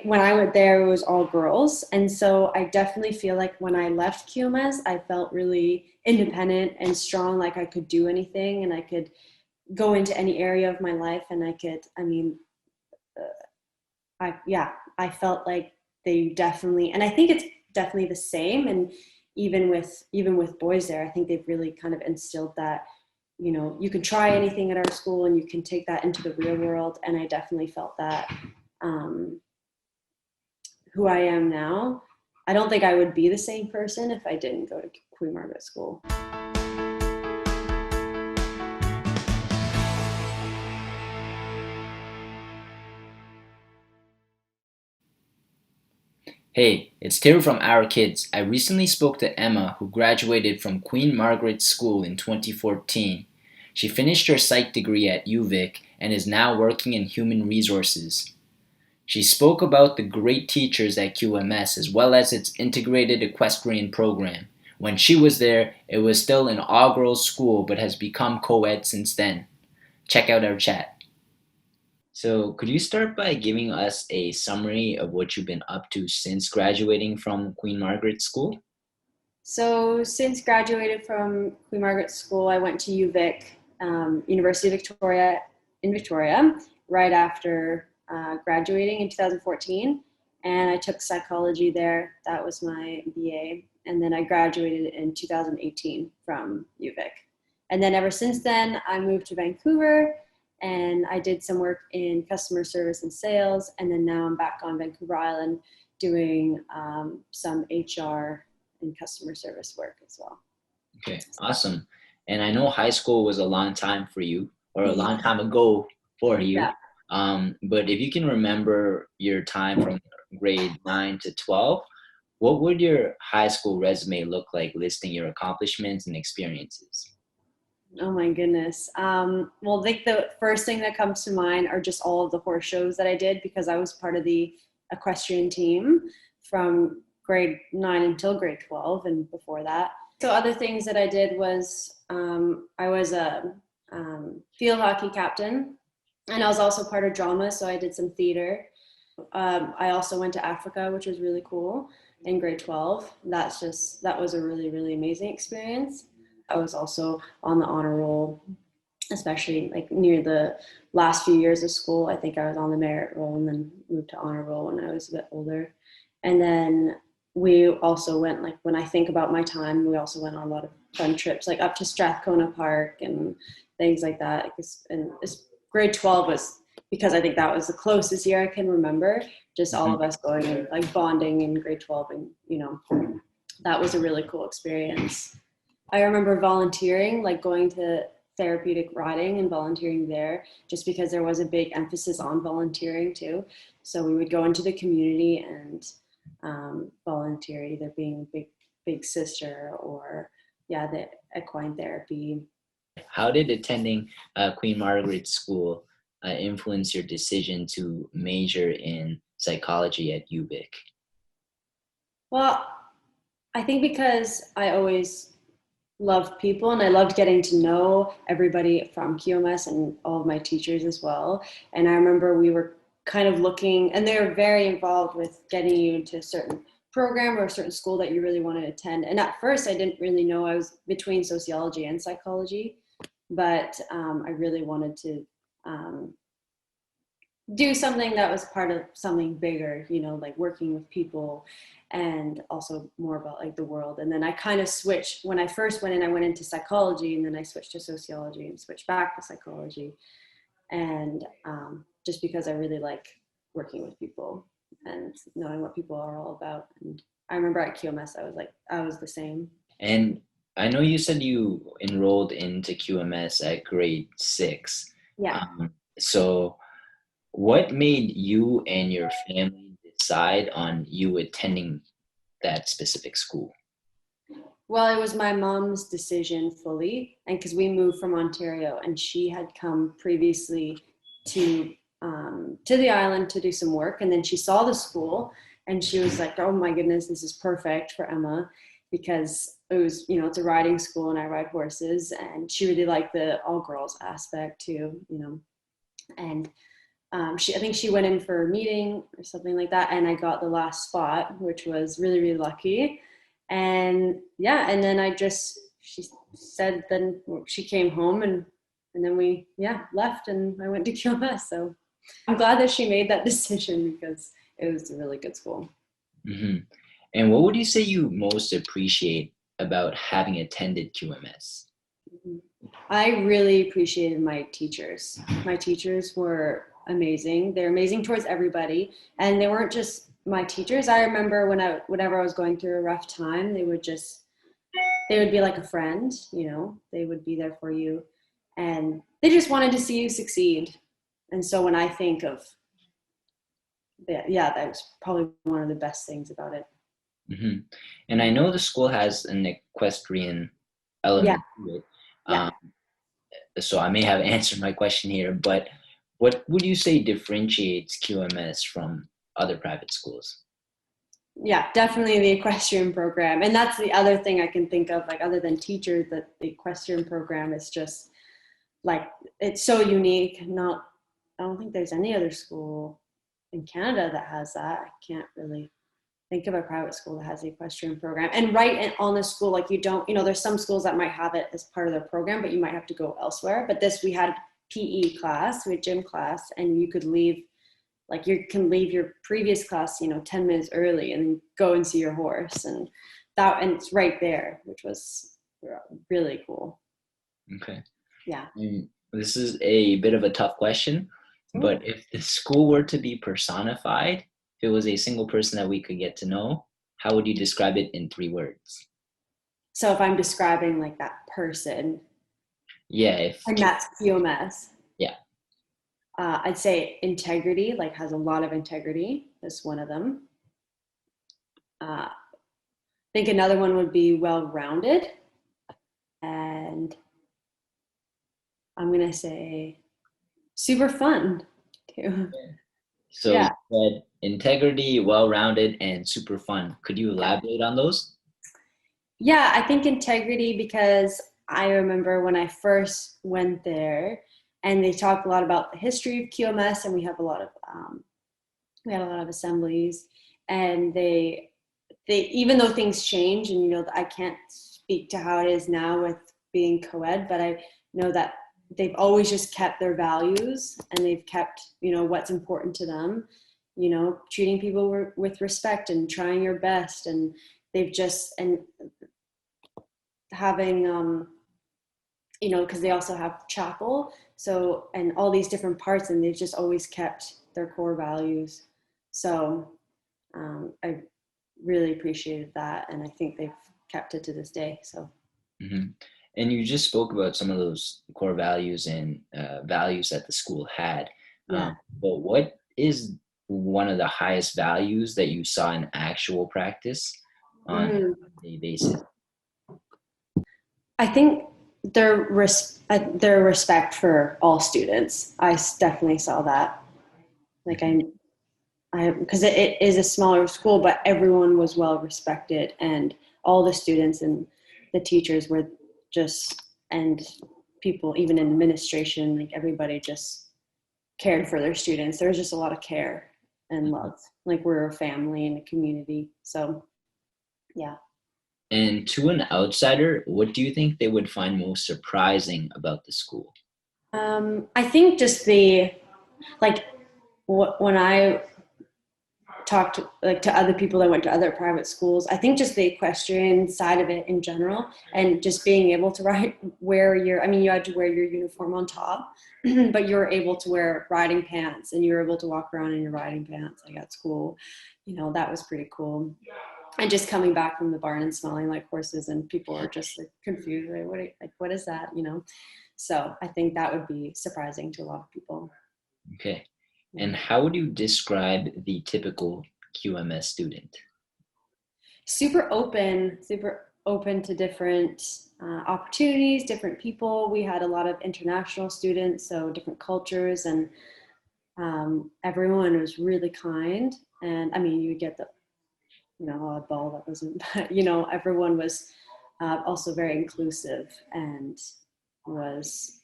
when I went there, it was all girls. And so I definitely feel like when I left QMS, I felt really independent and strong, like I could do anything and I could go into any area of my life. And I felt like they definitely, and I think it's definitely the same. And even with boys there, I think they've really kind of instilled that, you can try anything at our school and you can take that into the real world. And I definitely felt that. Who I am now, I don't think I would be the same person if I didn't go to Queen Margaret School. Hey, it's Tiro from Our Kids. I recently spoke to Emma, who graduated from Queen Margaret School in 2014. She finished her psych degree at UVic and is now working in human resources. She spoke about the great teachers at QMS as well as its integrated equestrian program. When she was there, it was still an all-girls school but has become co-ed since then. Check out our chat. So, could you start by giving us a summary of what you've been up to since graduating from Queen Margaret School? So since graduated from Queen Margaret School, I went to UVic, University of Victoria in Victoria, right after graduating in 2014. And I took psychology there. That was my BA. And then I graduated in 2018 from UVic. And then ever since then, I moved to Vancouver and I did some work in customer service and sales. And then now I'm back on Vancouver Island doing some HR and customer service work as well. Okay, awesome. And I know high school was a long time for you, or a long Yeah. time ago for you. Yeah. But if you can remember your time from grade 9 to 12, what would your high school resume look like listing your accomplishments and experiences? Oh my goodness. Well, I think the first thing that comes to mind are just all of the horse shows that I did because I was part of the equestrian team from grade 9 until grade 12 and before that. So other things that I did was I was a field hockey captain and I was also part of drama. So I did some theater. I also went to Africa, which was really cool in grade 12. That was a really, really amazing experience. I was also on the honor roll, especially like near the last few years of school. I think I was on the merit roll and then moved to honor roll when I was a bit older. And then we also went, like when I think about my time, we also went on a lot of fun trips, like up to Strathcona Park and things like that. And grade 12 was, because I think that was the closest year I can remember, just all Mhm. of us going and like bonding in grade 12 and, that was a really cool experience. I remember volunteering, like going to therapeutic riding and volunteering there, just because there was a big emphasis on volunteering too. So we would go into the community and volunteer, either being big sister or the equine therapy. How did attending Queen Margaret School influence your decision to major in psychology at UVic? Well, I think because I always loved people and I loved getting to know everybody from QMS and all of my teachers as well. And I remember we were kind of looking, and they were very involved with getting you into a certain program or a certain school that you really wanted to attend. And at first, I didn't really know I was between sociology and psychology, but I really wanted to um, do something that was part of something bigger, like working with people and also more about like the world. And then I kind of switched when I first went in, I went into psychology and then I switched to sociology and switched back to psychology. And just because I really like working with people and knowing what people are all about. And I remember at QMS, I was the same. And I know you said you enrolled into QMS at grade 6. Yeah. So, what made you and your family decide on you attending that specific school? Well, it was my mom's decision fully, and because we moved from Ontario, and she had come previously to to the island to do some work, and then she saw the school, and she was like, "Oh my goodness, this is perfect for Emma," because it was, it's a riding school, and I ride horses, and she really liked the all girls aspect too, and I think she went in for a meeting or something like that, and I got the last spot, which was really, really lucky. And yeah, and then she said, then she came home, and then we, left, and I went to QMS. So I'm glad that she made that decision because it was a really good school. Hmm. And what would you say you most appreciate about having attended QMS? I really appreciated my teachers. My teachers were amazing. They're amazing towards everybody. And they weren't just my teachers. I remember whenever I was going through a rough time, they would be like a friend, they would be there for you. And they just wanted to see you succeed. And so when I think of that, that was probably one of the best things about it. Hmm. And I know the school has an equestrian Yeah. element to it. Yeah. So I may have answered my question here, but what would you say differentiates QMS from other private schools? Yeah, definitely the equestrian program. And that's the other thing I can think of, like other than teachers, that the equestrian program is just like, it's so unique. I don't think there's any other school in Canada that has that. I can't really think of a private school that has the equestrian program. And on the school, like you don't, there's some schools that might have it as part of their program, but you might have to go elsewhere. But we had PE class, we had gym class, and you could leave, like you can leave your previous class, 10 minutes early and go and see your horse. And it's right there, which was really cool. Okay. Yeah. And this is a bit of a tough question, but if the school were to be personified, if it was a single person that we could get to know, how would you describe it in 3 words? So if I'm describing like that person, Yeah, and that's QMS. Yeah. I'd say integrity, like has a lot of integrity. That's one of them. I think another one would be well-rounded. And I'm going to say super fun too. So Yeah. you said integrity, well-rounded, and super fun. Could you elaborate on those? Yeah, I think integrity because I remember when I first went there, and they talked a lot about the history of QMS, and we had a lot of assemblies, and they even though things change, and I can't speak to how it is now with being coed, but I know that they've always just kept their values, and they've kept what's important to them, treating people with respect and trying your best, and they've just and having because they also have chapel, so, and all these different parts, and they've just always kept their core values. So I really appreciated that, and I think they've kept it to this day. So Hmm. And you just spoke about some of those core values and values that the school had. yeah. But what is one of the highest values that you saw in actual practice on a daily basis? I think their respect for all students. I definitely saw that. Like because it is a smaller school, but everyone was well respected, and all the students and the teachers were just, and people even in administration, like everybody just cared for their students. There was just a lot of care and love. Like we're a family and a community. So yeah. And to an outsider, what do you think they would find most surprising about the school? I think just like when I talked like to other people that went to other private schools, I think just the equestrian side of it in general, and just being able to you had to wear your uniform on top, but you were able to wear riding pants, and you were able to walk around in your riding pants like at school. That was pretty cool. And just coming back from the barn and smelling like horses, and people are just like confused, like what is that? So I think that would be surprising to a lot of people. Okay. And how would you describe the typical QMS student? Super open to different opportunities, different people. We had a lot of international students, so different cultures, and everyone was really kind. And I mean, you get the oddball that wasn't, but everyone was also very inclusive, and was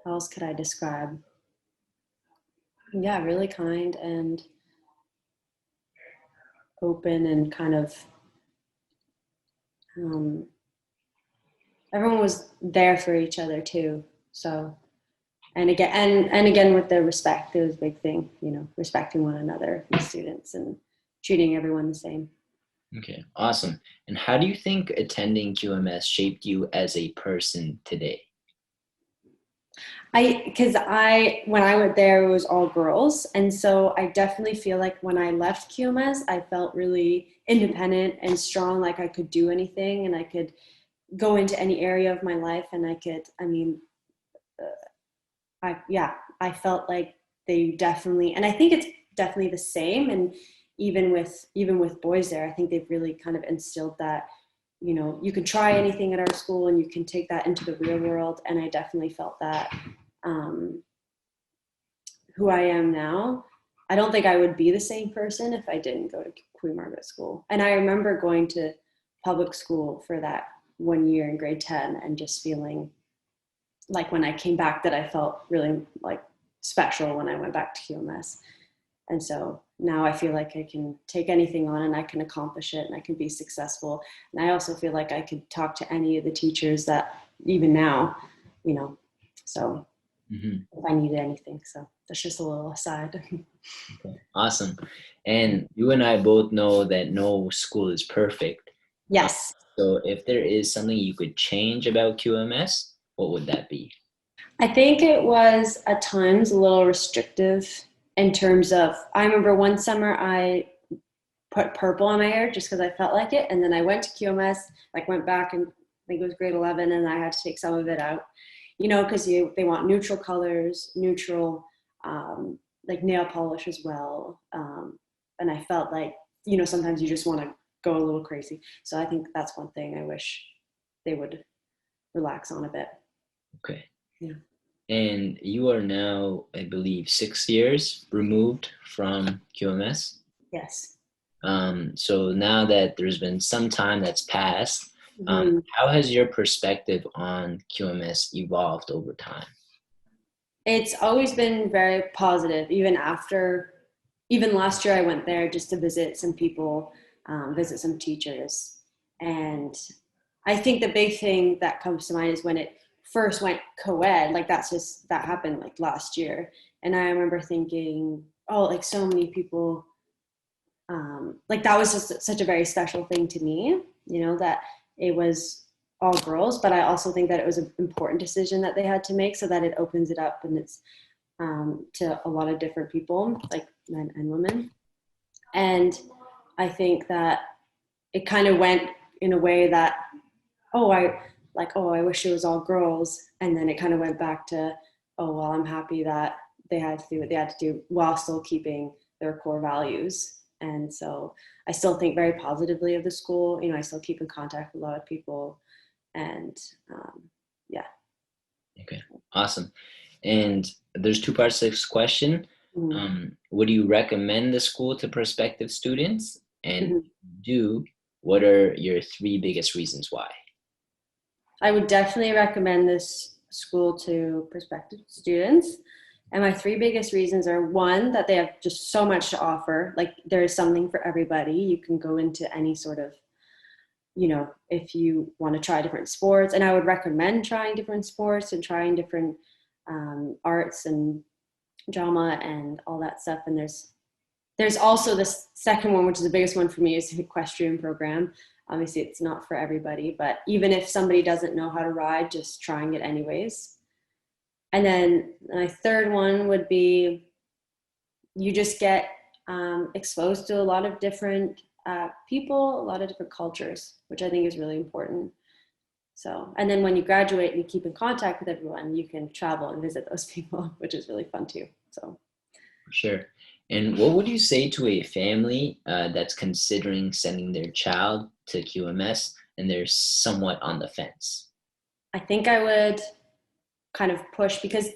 how else could I describe? Yeah, really kind and open and kind of um, everyone was there for each other too. So and again with the respect, it was a big thing, you know, respecting one another, the students, and treating everyone the same. Okay, awesome. And how do you think attending QMS shaped you as a person today? Because when I went there, it was all girls. And so I definitely feel like when I left QMS, I felt really independent and strong, like I could do anything and I could go into any area of my life and yeah, I felt like they definitely, and I think it's definitely the same. And even with boys there, I think they've really kind of instilled that, you know, you can try anything at our school and you can take that into the real world. And I definitely felt that um, who I am now, I don't think I would be the same person if I didn't go to Queen Margaret School. And I remember going to public school for that 1 year in grade 10 and just feeling like when I came back that I felt really like special when I went back to QMS. And so now I feel like I can take anything on and I can accomplish it and I can be successful. And I also feel like I could talk to any of the teachers that even now, you know, so Hmm. if I needed anything. So that's just a little aside. Okay, awesome. And you and I both know that no school is perfect. Uh, Yes. so if there is something you could change about QMS, what would that be? I think it was at times a little restrictive in terms of, I remember one summer I put purple in my hair just because I felt like it. And then I went to QMS, like went back and I think it was grade 11 and I had to take some of it out, you know, because they want neutral colors, neutral, like nail polish as well. And I felt like, you know, sometimes you just want to go a little crazy. So I think that's one thing I wish they would relax on a bit. Okay. Yeah. And you are now, I believe, 6 years removed from QMS. Yes. So now that there's been some time that's passed, Mm-hmm. how has your perspective on QMS evolved over time? It's always been very positive, even last year I went there just to visit some people, visit some teachers. And I think the big thing that comes to mind is when it first went co-ed, like that happened like last year. And I remember thinking, oh, like so many people, like that was just such a very special thing to me, you know, that it was all girls, but I also think that it was an important decision that they had to make so that it opens it up and it's to a lot of different people, like men and women. And I think that it kind of went in a way that, oh, I wish it was all girls. And then it kind of went back to, oh, well, I'm happy that they had to do what they had to do while still keeping their core values. And so I still think very positively of the school. You know, I still keep in contact with a lot of people. And yeah. Okay, awesome. And there's two parts to this question. Mm-hmm. Would you recommend the school to prospective students? And Mm-hmm. do, what are your three biggest reasons why? I would definitely recommend this school to prospective students. And my three biggest reasons are one, that they have just so much to offer. Like there is something for everybody. You can go into any sort of, you know, if you want to try different sports. And I would recommend trying different sports and trying different arts and drama and all that stuff. And there's also this second one, which is the biggest one for me, is the equestrian program. Obviously, it's not for everybody, but even if somebody doesn't know how to ride, just trying it anyways. And then my third one would be you just get exposed to a lot of different people, a lot of different cultures, which I think is really important. So, and then when you graduate and you keep in contact with everyone, you can travel and visit those people, which is really fun too. So, Sure. And what would you say to a family that's considering sending their child to QMS and they're somewhat on the fence? I think I would kind of push because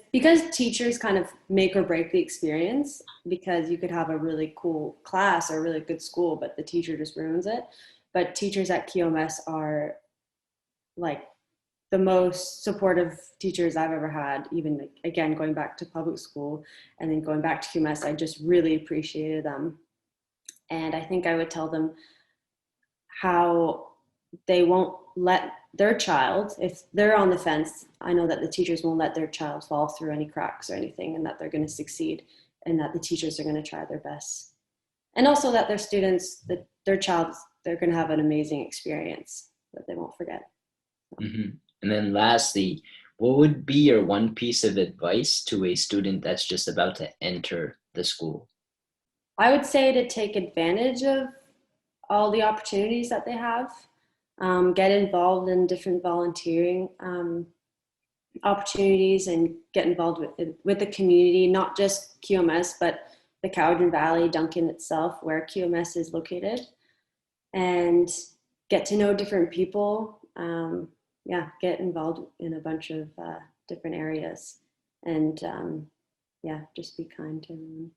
teachers kind of make or break the experience, because you could have a really cool class or a really good school but the teacher just ruins it. But teachers at QMS are like the most supportive teachers I've ever had, even like, again, going back to public school and then going back to QMS, I just really appreciated them. And I think I would tell them how they won't let their child, if they're on the fence, I know that the teachers won't let their child fall through any cracks or anything, and that they're going to succeed, and that the teachers are going to try their best. And also that their students, that their child, they're going to have an amazing experience that they won't forget. Mm-hmm. And then lastly, what would be your one piece of advice to a student that's just about to enter the school? I would say to take advantage of all the opportunities that they have, get involved in different volunteering opportunities, and get involved with the community, not just QMS, but the Cowden Valley, Duncan itself, where QMS is located, and get to know different people. Yeah, get involved in a bunch of different areas, and yeah, just be kind to everyone.